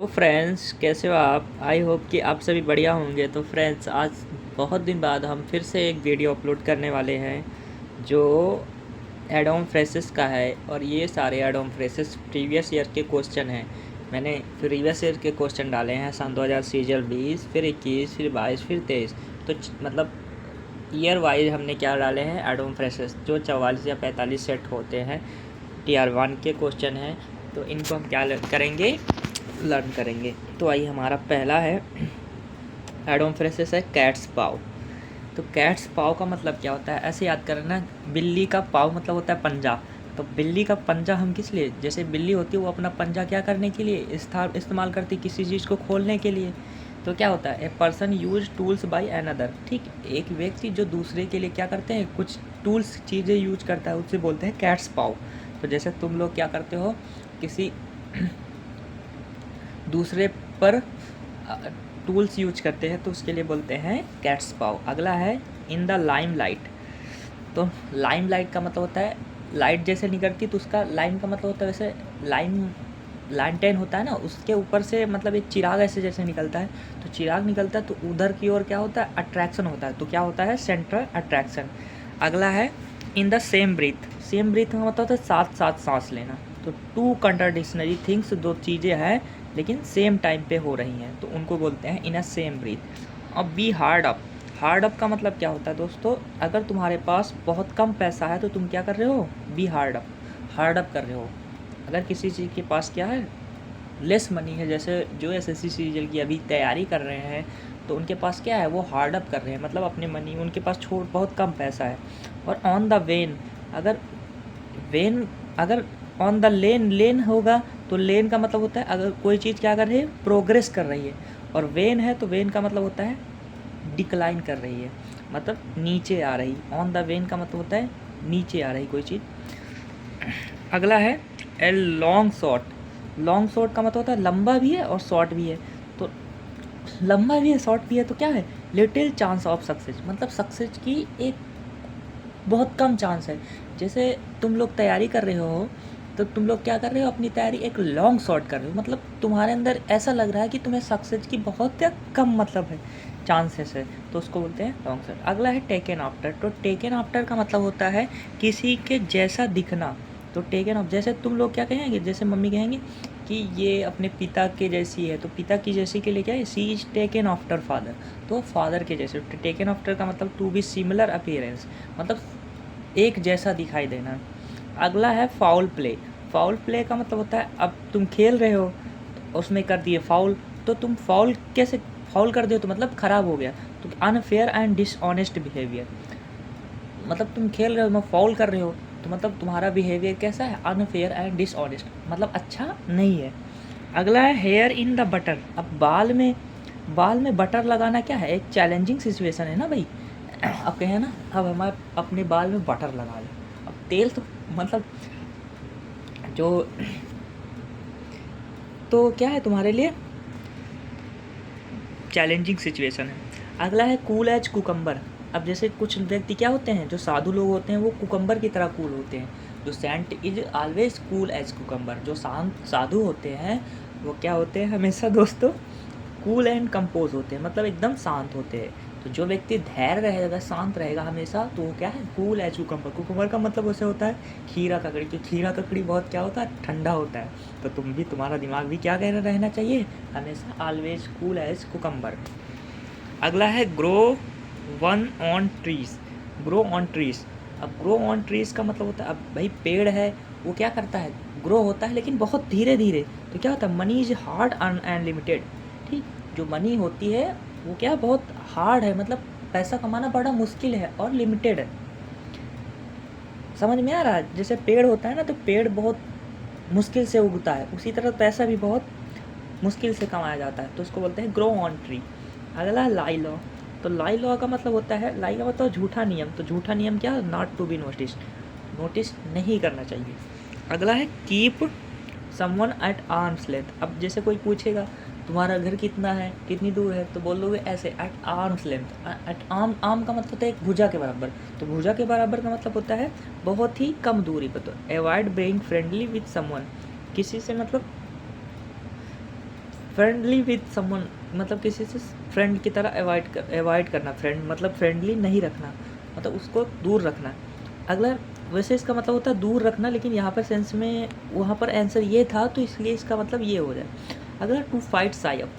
तो फ्रेंड्स, कैसे हो आप? आई होप कि आप सभी बढ़िया होंगे। तो फ्रेंड्स, आज बहुत दिन बाद हम फिर से एक वीडियो अपलोड करने वाले हैं जो एडोम फ्रेसेस का है। और ये सारे एडोम फ्रेसेस प्रीवियस ईयर के क्वेश्चन हैं। मैंने प्रीवियस ईयर के क्वेश्चन डाले हैं सन 2000 सीजल 20, फिर 21, फिर 22, फिर 23। तो मतलब ईयर वाइज हमने क्या डाले हैं, एडोम फ्रेसेस जो 44 या 45 सेट होते हैं, TR1 के क्वेश्चन हैं। तो इनको हम क्या करेंगे, लर्न करेंगे। तो आइए, हमारा पहला है एडोम फ्रेसेस है कैट्स पाव। तो कैट्स पाव का मतलब क्या होता है, ऐसे याद करना। बिल्ली का पाव मतलब होता है पंजा। तो बिल्ली का पंजा हम किस लिए, जैसे बिल्ली होती है वो अपना पंजा क्या करने के लिए इस्तेमाल करती है, किसी चीज़ को खोलने के लिए। तो क्या होता है, a person use tools by another. ठीक, एक व्यक्ति जो दूसरे के लिए क्या करते हैं, कुछ टूल्स चीज़ें यूज करता है, उससे बोलते हैं कैट्स पाव। तो जैसे तुम लोग क्या करते हो, किसी दूसरे पर टूल्स यूज करते हैं, तो उसके लिए बोलते हैं कैट्स पाव। अगला है इन द लाइम लाइट। तो लाइम लाइट का मतलब होता है, लाइट जैसे निकलती तो उसका लाइम का मतलब होता है, वैसे लाइम लैंटेन होता है ना, उसके ऊपर से मतलब एक चिराग ऐसे जैसे निकलता है। तो चिराग निकलता है तो उधर की ओर क्या होता है, अट्रैक्शन होता है। तो क्या होता है, सेंट्रल अट्रैक्शन। अगला है in the same breath. Same breath का मतलब होता है साथ साथ सांस लेना। तो टू कंट्राडिक्शनरी थिंग्स, दो चीज़ें हैं लेकिन सेम टाइम पे हो रही हैं, तो उनको बोलते हैं इन अ सेम ब्रीथ। अब be hard up. Hard up का मतलब क्या होता है दोस्तों, अगर तुम्हारे पास बहुत कम पैसा है तो तुम क्या कर रहे हो, be hard up, hard up कर रहे हो। अगर किसी चीज़ के पास क्या है, लेस मनी है, जैसे जो SSC सीरियल की अभी तैयारी कर रहे हैं, तो उनके पास क्या है, वो हार्ड अप कर रहे हैं, मतलब अपने मनी, उनके पास छोड़ बहुत कम पैसा है। और ऑन द वेन, अगर वेन, अगर ऑन द लेन, लेन होगा तो लेन का मतलब होता है अगर कोई चीज़ क्या कर रही है, प्रोग्रेस कर रही है। और वेन है तो वेन का मतलब होता है डिक्लाइन कर रही है, मतलब नीचे आ रही। ऑन द वेन का मतलब होता है नीचे आ रही कोई चीज़। अगला है a long shot. Long shot का मतलब होता है लंबा भी है और शॉर्ट भी है। तो लंबा भी है शॉर्ट भी है, तो क्या है, लिटिल चांस ऑफ सक्सेस, मतलब सक्सेस की एक बहुत कम चांस है। जैसे तुम लोग तैयारी कर रहे हो, तो तुम लोग क्या कर रहे हो, अपनी तैयारी एक लॉन्ग शॉट कर रहे हो, मतलब तुम्हारे अंदर ऐसा लग रहा है कि तुम्हें सक्सेस की बहुत कम मतलब है, चांसेस है, तो उसको बोलते हैं लॉन्ग शॉट। अगला है टेकन आफ्टर। तो टेकन आफ्टर का मतलब होता है किसी के जैसा दिखना। तो टेकन ऑफ, जैसे तुम लोग क्या कहेंगे, जैसे मम्मी कहेंगे कि ये अपने पिता के जैसी है, तो पिता की जैसी के लिए क्या है, सी इज टेकन आफ्टर फादर। तो फादर के जैसे। टेकन आफ्टर का मतलब टू बी सिमिलर अपीयरेंस, मतलब एक जैसा दिखाई देना। अगला है फाउल प्ले। फाउल प्ले का मतलब होता है, अब तुम खेल रहे हो तो उसमें कर दिए फाउल, तो तुम फाउल कैसे फाउल कर दियो, तो मतलब ख़राब हो गया। तो अनफेयर एंड डिसऑनेस्ट बिहेवियर, मतलब तुम खेल रहे हो, मैं फाउल कर रहे हो, तो मतलब तुम्हारा बिहेवियर कैसा है, अनफेयर एंड डिसऑनेस्ट, मतलब अच्छा नहीं है। अगला है हेयर इन द बटर। अब बाल में बटर लगाना क्या है, एक चैलेंजिंग सिचुएशन है ना भाई। अब कहें ना, अब हमारे अपने बाल में बटर लगा लें, अब तेल तो मतलब जो, तो क्या है तुम्हारे लिए चैलेंजिंग सिचुएशन है। अगला है कूल एज कुकम्बर। अब जैसे कुछ व्यक्ति क्या होते हैं, जो साधु लोग होते हैं, वो कुकम्बर की तरह कूल होते हैं। जो saint is always cool as cucumber. जो शांत साधु होते हैं वो क्या होते हैं हमेशा दोस्तों, कूल एंड कंपोज होते हैं, मतलब एकदम शांत होते हैं। तो जो व्यक्ति धैर्य रहेगा, शांत रहेगा हमेशा, तो वो क्या है, कूल एज कुकम्बर। कुकम्बर का मतलब वैसे होता है खीरा ककड़ी, क्योंकि खीरा ककड़ी बहुत क्या होता है, ठंडा होता है। तो तुम भी, तुम्हारा दिमाग भी क्या कह रहना चाहिए, हमेशा ऑलवेज कूल एज कुकम्बर। अगला है grow one on trees. Grow on trees. अब ग्रो ऑन ट्रीज का मतलब होता है, अब भाई पेड़ है वो क्या करता है, ग्रो होता है लेकिन बहुत धीरे धीरे। तो क्या होता है, money is hard and limited. ठीक, जो मनी होती है वो क्या बहुत हार्ड है, मतलब पैसा कमाना बड़ा मुश्किल है और लिमिटेड है। समझ में आ रहा है, जैसे पेड़ होता है ना, तो पेड़ बहुत मुश्किल से उगता है, उसी तरह पैसा भी बहुत मुश्किल से कमाया जाता है, तो उसको बोलते हैं ग्रो ऑन ट्री। अगला है लाई लॉ। तो लाई लॉ का मतलब होता है, लाई का मतलब झूठा नियम। तो झूठा नियम क्या, not to be notice, notice नहीं करना चाहिए। अगला है keep someone at arms length. अब जैसे कोई पूछेगा तुम्हारा घर कितना है, कितनी दूर है, तो बोल दोगे ऐसे, at arms length. At arm, arm का मतलब होता है एक भुजा के बराबर। तो भुजा के बराबर का मतलब होता है बहुत ही कम दूरी पर। तो avoid being friendly with someone, किसी से मतलब फ्रेंडली विथ समवन, मतलब किसी से फ्रेंड की तरह अवॉइड करना, फ्रेंड मतलब फ्रेंडली नहीं रखना, मतलब उसको दूर रखना। अगला, वैसे इसका मतलब होता है दूर रखना, लेकिन यहाँ पर सेंस में वहाँ पर आंसर ये था, तो इसलिए इसका मतलब ये हो जाए। अगला, टू फाइट साई अप,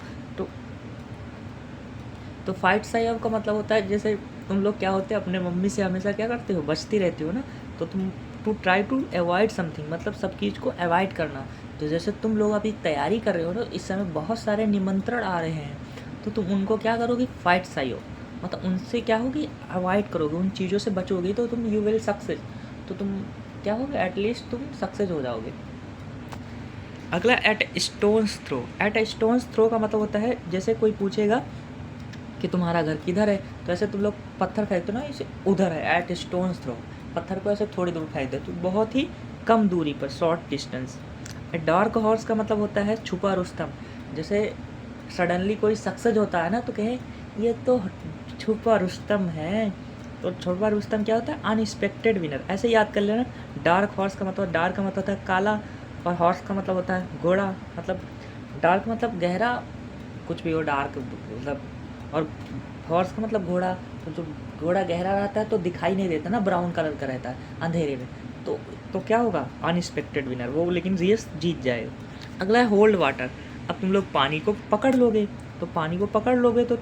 तो फाइट साई अप का मतलब होता है, जैसे तुम लोग क्या होते हैं अपने मम्मी से हमेशा क्या करते हो, बचती रहती हो ना, तो तुम to try to avoid something, मतलब सब चीज़ को अवॉइड करना। तो जैसे तुम लोग अभी तैयारी कर रहे हो ना, इस समय बहुत सारे निमंत्रण आ रहे हैं, तो तुम उनको क्या करोगे, फाइट साई अप, मतलब उनसे क्या होगी, अवॉइड करोगे, उन चीज़ों से बचोगे, तो तुम यू विल सक्सेस, तो तुम क्या होगे, एटलीस्ट तुम सक्सेस हो जाओगे। अगला, at stones throw, at stones throw का मतलब होता है, जैसे कोई पूछेगा कि तुम्हारा घर किधर है, तो ऐसे तुम लोग पत्थर फेंकते हो ना, इसे उधर है, एट स्टोन्स थ्रो, पत्थर को ऐसे थोड़ी दूर फेंक दे, तो बहुत ही कम दूरी पर, शॉर्ट डिस्टेंस। डार्क हॉर्स का मतलब होता है छुपा रुस्तम, जैसे सडनली कोई सक्सेस होता है ना, तो कहे ये तो छुपा रुस्तम है, तो छुपा रुस्तम क्या होता है, अनएक्सपेक्टेड विनर, ऐसे याद कर लेना। डार्क हॉर्स का मतलब, डार्क का मतलब होता है काला, और हॉर्स का मतलब होता है घोड़ा, मतलब डार्क मतलब गहरा, कुछ भी हो डार्क मतलब, और हॉर्स का मतलब घोड़ा, तो जो घोड़ा गहरा रहता है तो दिखाई नहीं देता ना, ब्राउन कलर का रहता है अंधेरे में, तो क्या होगा, अनएक्सपेक्टेड विनर वो, लेकिन रेस जीत जाएगा। अगला है होल्ड वाटर, अब तुम लोग पानी को पकड़ लोगे, तो पानी को पकड़ लोगे तो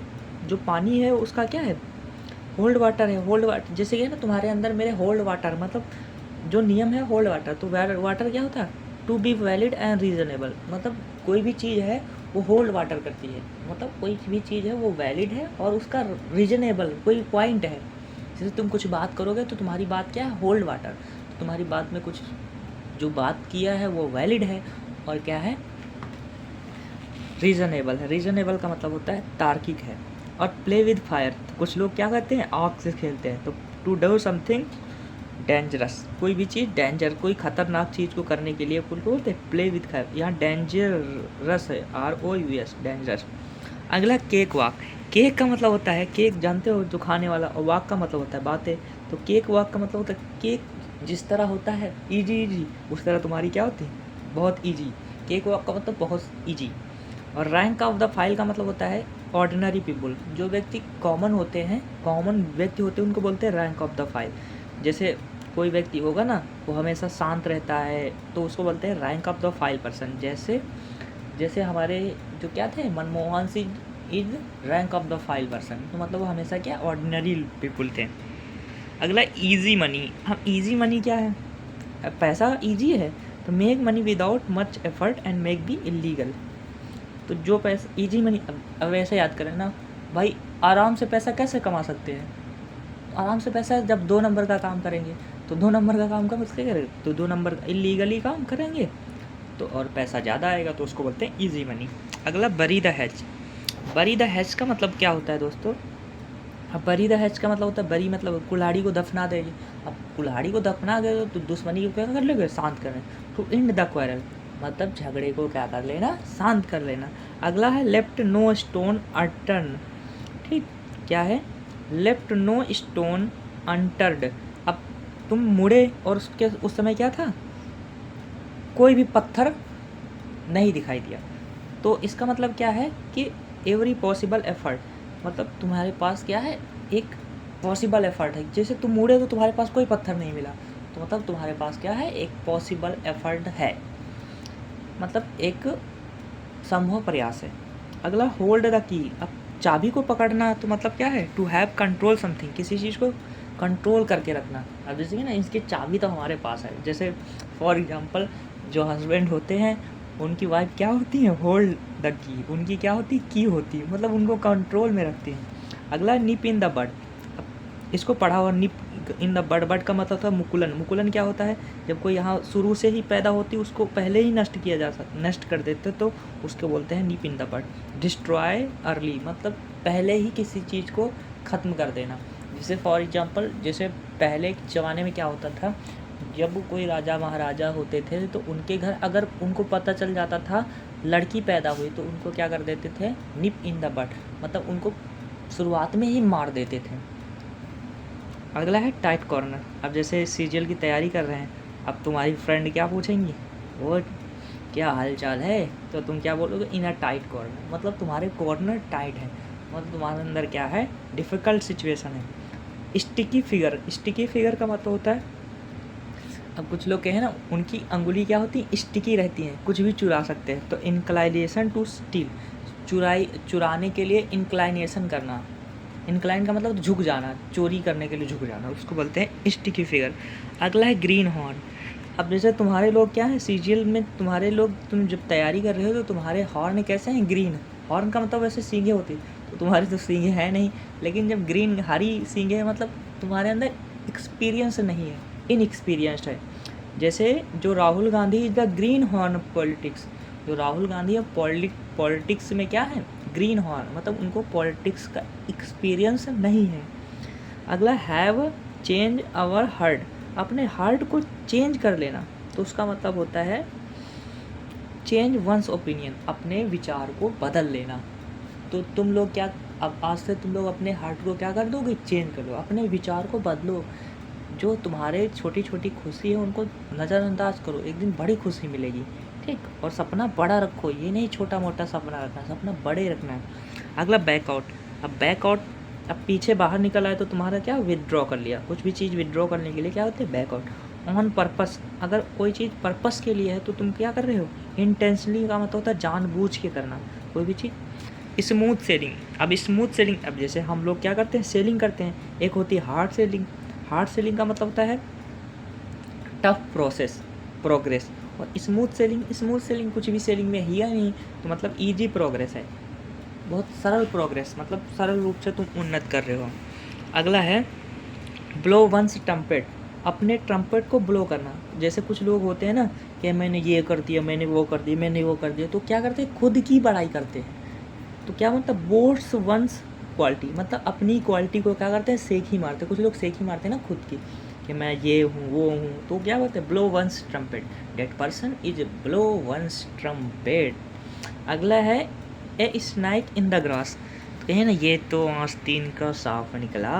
जो पानी है उसका क्या है, होल्ड वाटर है। होल्ड वाटर जैसे कि ना तुम्हारे अंदर मेरे होल्ड वाटर, मतलब जो नियम है होल्ड वाटर, तो वाटर क्या होता है, to be valid and reasonable, मतलब कोई भी चीज़ है वो होल्ड वाटर करती है, मतलब कोई भी चीज़ है वो वैलिड है और उसका रीजनेबल कोई पॉइंट है। जैसे तुम कुछ बात करोगे तो तुम्हारी बात क्या है, होल्ड वाटर, तो तुम्हारी बात में कुछ जो बात किया है वो वैलिड है और क्या है, रीज़नेबल है। रीज़नेबल का मतलब होता है तार्किक है। और प्ले विद फायर, तो कुछ लोग क्या करते हैं, आग से खेलते हैं, तो टू डू समथिंग डेंजरस, कोई भी चीज़ डेंजर, कोई खतरनाक चीज़ को करने के लिए उनको बोलते हैं प्ले विद फायर, यहाँ डेंजरस है, ROUS, डेंजरस। अगला, केक वॉक, केक का मतलब होता है, केक जानते हो जो खाने वाला, और वॉक का मतलब होता है बातें, तो केक वॉक का मतलब होता है केक जिस तरह होता है ईजी, उस तरह तुम्हारी क्या होती है, बहुत ईजी। केक वॉक का मतलब बहुत ईजी। और रैंक ऑफ द फाइल का मतलब होता है ऑर्डिनरी पीपल, जो व्यक्ति कॉमन होते हैं, कॉमन व्यक्ति होते हैं, उनको बोलते हैं रैंक ऑफ द फाइल। जैसे कोई व्यक्ति होगा ना, वो हमेशा शांत रहता है, तो उसको बोलते हैं rank of the file person. जैसे हमारे जो क्या थे, Manmohan Singh is rank of the file person, तो मतलब वो हमेशा क्या, ऑर्डिनरी पीपल थे। अगला, ईजी मनी, हम ईजी मनी क्या है, पैसा ईजी है, तो make money without much effort and make be illegal, तो जो पैसा ईजी मनी, अब ऐसे याद करें ना भाई, आराम से पैसा कैसे कमा सकते हैं, आराम से पैसा जब 2 नंबर का काम करेंगे, तो 2 नंबर का काम कब उसके करें, तो 2 नंबर का इलीगली काम करेंगे तो और पैसा ज़्यादा आएगा, तो उसको बोलते हैं ईजी मनी। अगला, bury the hatch, bury the hatch का मतलब क्या होता है दोस्तों, अब बरी द हैच का मतलब होता है, बरी मतलब कुल्हाड़ी को दफना देगी, अब कुल्हाड़ी को दफना गए तो दुश्मनी को क्या कर लेंगे, शांत करें, टू एंड द क्वारल, मतलब झगड़े को क्या कर लेना, शांत कर लेना। अगला है लेफ्ट नो स्टोन अनटर्न, ठीक, क्या है, लेफ्ट नो स्टोन अनटर्ड, अब तुम मुड़े और उसके उस समय क्या था, कोई भी पत्थर नहीं दिखाई दिया, तो इसका मतलब क्या है कि एवरी पॉसिबल एफर्ट, मतलब तुम्हारे पास क्या है, एक पॉसिबल एफर्ट है, जैसे तुम मुड़े तो तुम्हारे पास कोई पत्थर नहीं मिला, तो मतलब तुम्हारे पास क्या है, एक पॉसिबल एफर्ट है, मतलब एक संभव प्रयास है। अगला, होल्ड द की, अब चाबी को पकड़ना, तो मतलब क्या है, टू हैव कंट्रोल समथिंग, किसी चीज़ को कंट्रोल करके रखना। अब जैसे कि ना, इसकी चाबी तो हमारे पास है, जैसे फॉर एग्जांपल जो हस्बैंड होते हैं उनकी वाइफ क्या होती है, होल्ड द की, उनकी क्या होती है, की होती है, मतलब उनको कंट्रोल में रखती हैं। अगला, निप इन द बड, अब इसको पढ़ा हुआ, निप इन द बड, बड का मतलब था मुकुलन, मुकुलन क्या होता है, जब कोई यहाँ शुरू से ही पैदा होती उसको पहले ही नष्ट कर देते, तो उसको बोलते हैं nip in the bud. Destroy early, मतलब पहले ही किसी चीज़ को ख़त्म कर देना, जैसे फॉर एग्जांपल, जैसे पहले के ज़माने में क्या होता था, जब कोई राजा महाराजा होते थे तो उनके घर अगर उनको पता चल जाता था लड़की पैदा हुई, तो उनको क्या कर देते थे, निप इन द बड, मतलब उनको शुरुआत में ही मार देते थे। अगला है टाइट कॉर्नर, अब जैसे सीरियल की तैयारी कर रहे हैं, अब तुम्हारी फ्रेंड क्या पूछेंगी, वो क्या हाल चाल है, तो तुम क्या बोलोगे, इन अ टाइट कॉर्नर, मतलब तुम्हारे कॉर्नर टाइट है, मतलब तुम्हारे अंदर क्या है, डिफ़िकल्ट सिचुएशन है। स्टिकी फिगर का मतलब होता है, अब कुछ लोग कहें ना, उनकी अंगुली क्या होती है, स्टिकी रहती हैं, कुछ भी चुरा सकते हैं। तो इंक्लाइनेशन टू स्टील, चुराने के लिए इंक्लाइनेशन करना, इंक्लाइन का मतलब झुक जाना, चोरी करने के लिए झुक जाना, उसको बोलते हैं स्टिकी फिगर। अगला है ग्रीन हॉर्न। अब जैसे तुम्हारे लोग क्या है, सीजीएल में तुम्हारे लोग, तुम जब तैयारी कर रहे हो तो तुम्हारे हॉर्न कैसे हैं, ग्रीन। हॉर्न का मतलब वैसे सींगे होती, तो तुम्हारी तो सींगे है नहीं, लेकिन जब ग्रीन हरी सींगे है, मतलब तुम्हारे अंदर एक्सपीरियंस नहीं है, इनएक्सपीरियंस्ड है। जैसे जो Rahul Gandhi is the green horn politics, जो राहुल गांधी अब पॉलिटिक्स में क्या है, ग्रीन हॉर्न, मतलब उनको पॉलिटिक्स का एक्सपीरियंस नहीं है। अगला हैव चेंज आवर हार्ट, अपने हार्ट को चेंज कर लेना, तो उसका मतलब होता है चेंज वंस ओपिनियन, अपने विचार को बदल लेना। तो तुम लोग क्या, अब आज से तुम लोग अपने हार्ट को क्या कर दोगे, चेंज कर लो, अपने विचार को बदलो। जो तुम्हारे छोटी छोटी खुशी है उनको नज़रअंदाज करो, एक दिन बड़ी खुशी मिलेगी, ठीक। और सपना बड़ा रखो, ये नहीं छोटा मोटा सपना रखना, सपना बड़े रखना है। अगला बैकआउट। अब बैकआउट, अब पीछे बाहर निकल आए तो तुम्हारा क्या, विदड्रॉ कर लिया, कुछ भी चीज़ विदड्रॉ करने के लिए क्या होते हैं, बैकआउट। ऑन पर्पस, अगर कोई चीज़ पर्पस के लिए है तो तुम क्या कर रहे हो, इंटेंशनली का मतलब होता है जानबूझ के करना कोई भी चीज़। स्मूथ सेलिंग, अब स्मूथ सेलिंग, अब जैसे हम लोग क्या करते हैं, सेलिंग करते हैं, एक होती है हार्ड सेलिंग। हार्ड सेलिंग का मतलब होता है टफ प्रोग्रेस, और स्मूथ सेलिंग कुछ भी सेलिंग में ही नहीं, तो मतलब इजी प्रोग्रेस है, बहुत सरल प्रोग्रेस, मतलब सरल रूप से तुम उन्नत कर रहे हो। अगला है ब्लो वंस ट्रम्पेट, अपने ट्रम्पेट को ब्लो करना। जैसे कुछ लोग होते हैं ना कि मैंने ये कर दिया, मैंने वो कर दिया, तो क्या करते हैं, खुद की बड़ाई करते हैं। तो क्या मतलब बोर्ड्स वंस क्वालिटी, मतलब अपनी क्वालिटी को क्या करते हैं, सेक ही मारते हैं। कुछ लोग सेक ही मारते हैं ना खुद की, कि मैं ये हूँ वो हूँ, तो क्या बोलते हैं, blow one's trumpet, that person is blow one's trumpet. अगला है a snake in the grass, तो कहिए ना ये तो आस्तीन का सांप निकला,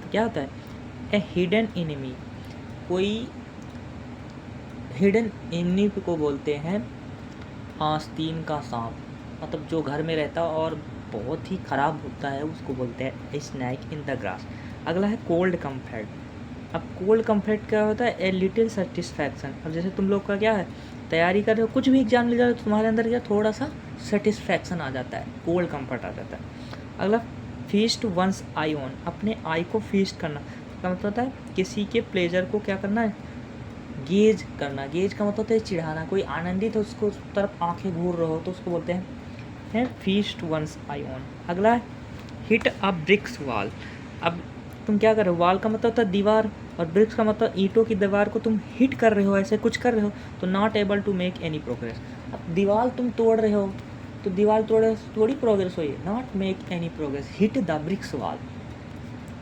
तो क्या होता है, ए हिडन एनिमी, कोई हिडन एनिमी को बोलते हैं आस्तीन का सांप, मतलब जो घर में रहता है और बहुत ही ख़राब होता है, उसको बोलते हैं स्नैक इन द ग्रास। अगला है कोल्ड कम्फर्ट। अब कोल्ड कम्फर्ट क्या होता है, ए लिटिल सेटिस्फैक्शन। अब जैसे तुम लोग का क्या है, तैयारी कर रहे हो, कुछ भी एग्जाम ले जा रहे हो, तो तुम्हारे अंदर क्या थोड़ा सा सेटिस्फैक्शन आ जाता है, कोल्ड कम्फर्ट आ जाता है। अगला फीस्ट वंस आई ऑन, अपने आई को फीस्ट करना का मतलब होता है किसी के प्लेजर को क्या करना है, गेज करना। गेज का मतलब होता है चिढ़ाना, कोई आनंदित हो उसको उस तरफ आंखें घूर रहे हो तो उसको बोलते हैं फीस्ट वंस आई ऑन। अगला है हिट अ ब्रिक्स वॉल। अब तुम क्या कर रहे हो, वॉल का मतलब होता है दीवार, और ब्रिक्स का मतलब ईंटों की दीवार को तुम हिट कर रहे हो, ऐसे कुछ कर रहे हो, तो not able to make any progress. अब दीवार तुम तोड़ रहे हो, तो दीवार तोड़े थोड़ी प्रोग्रेस हुई, not make any progress, hit the bricks wall.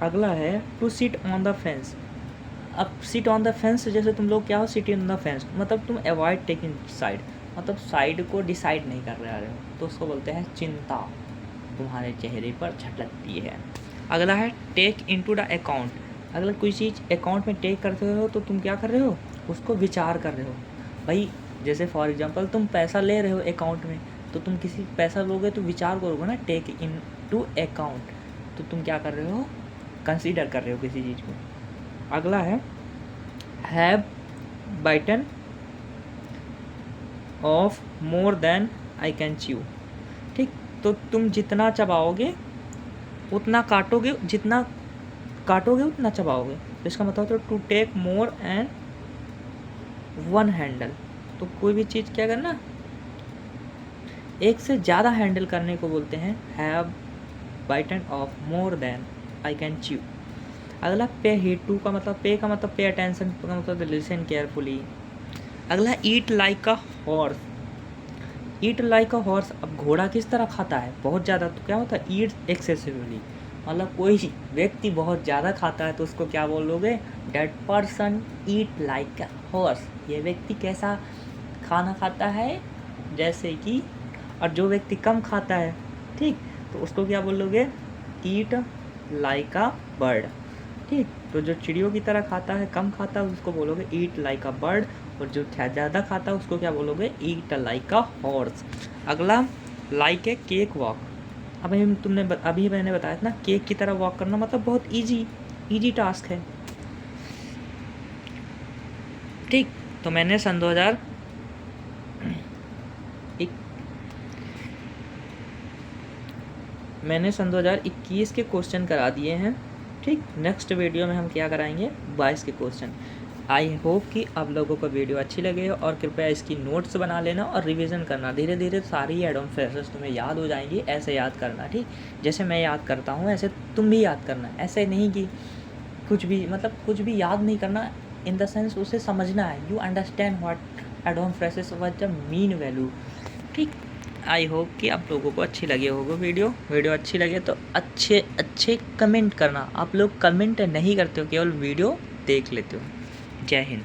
अगला है to sit on the fence. अब सिट ऑन द फेंस, जैसे तुम लोग क्या हो, सिट ऑन द फेंस, मतलब तुम अवॉइड टेकिंग साइड, मतलब साइड को डिसाइड नहीं कर रहे हो, तो उसको बोलते हैं चिंता तुम्हारे चेहरे पर झलकती है। अगला है टेक इनटू द अकाउंट। अगर कोई चीज़ अकाउंट में टेक करते हो तो तुम क्या कर रहे हो, उसको विचार कर रहे हो। भाई जैसे फॉर एग्जांपल तुम पैसा ले रहे हो अकाउंट में, तो तुम किसी पैसा लोगे तो विचार करोगे ना, टेक इन टू अकाउंट, तो तुम क्या कर रहे हो, कंसीडर कर रहे हो किसी चीज़ को। अगला है have bitten off more than I can chew. ठीक, तो तुम जितना चबाओगे उतना काटोगे, जितना काटोगे उतना चबाओगे, तो इसका मतलब होता है to take more and one handle. तो कोई भी चीज़ क्या करना, एक से ज़्यादा हैंडल करने को बोलते हैं have bitten off more than I can chew. अगला पे हीड टू का मतलब, पे का मतलब पे अटेंशन का मतलब लिसन केयरफुली। अगला ईट like a horse. Eat like a horse, अब घोड़ा किस तरह खाता है, बहुत ज़्यादा, तो क्या होता है ईट एक्सेसिवली, मतलब कोई व्यक्ति बहुत ज़्यादा खाता है तो उसको क्या बोलोगे, that person eat like a horse, ये व्यक्ति कैसा खाना खाता है जैसे कि, और जो व्यक्ति कम खाता है, ठीक, तो उसको क्या बोलोगे, ईट लाइक अ बर्ड। ठीक, तो जो चिड़ियों की तरह खाता है, कम खाता है, उसको बोलोगे ईट लाइक अ बर्ड। और जो ज़्यादा खाता है उसको क्या बोलोगे, ईट लाइक अ हॉर्स। अगला लाइक ए केक वॉक। अभी मैंने बताया था ना, केक की तरह वॉक करना मतलब बहुत इजी टास्क है, ठीक। तो मैंने सन 2021 के क्वेश्चन करा दिए हैं, ठीक। नेक्स्ट वीडियो में हम क्या कराएंगे, 22 के क्वेश्चन। आई होप कि आप लोगों को वीडियो अच्छी लगे और कृपया इसकी नोट्स बना लेना और रिवीजन करना। धीरे धीरे सारी एड ऑन फ्रेशर्स तुम्हें याद हो जाएंगी, ऐसे याद करना, ठीक। जैसे मैं याद करता हूँ ऐसे तुम भी याद करना। ऐसे नहीं कि कुछ भी याद नहीं करना, इन द सेंस उसे समझना है। You understand what add on freshers, what the mean value, ठीक। आई होप कि आप लोगों को अच्छी लगी होगी वीडियो अच्छी लगे तो अच्छे कमेंट करना। आप लोग कमेंट नहीं करते हो, केवल वीडियो देख लेते हो। जय हिंद।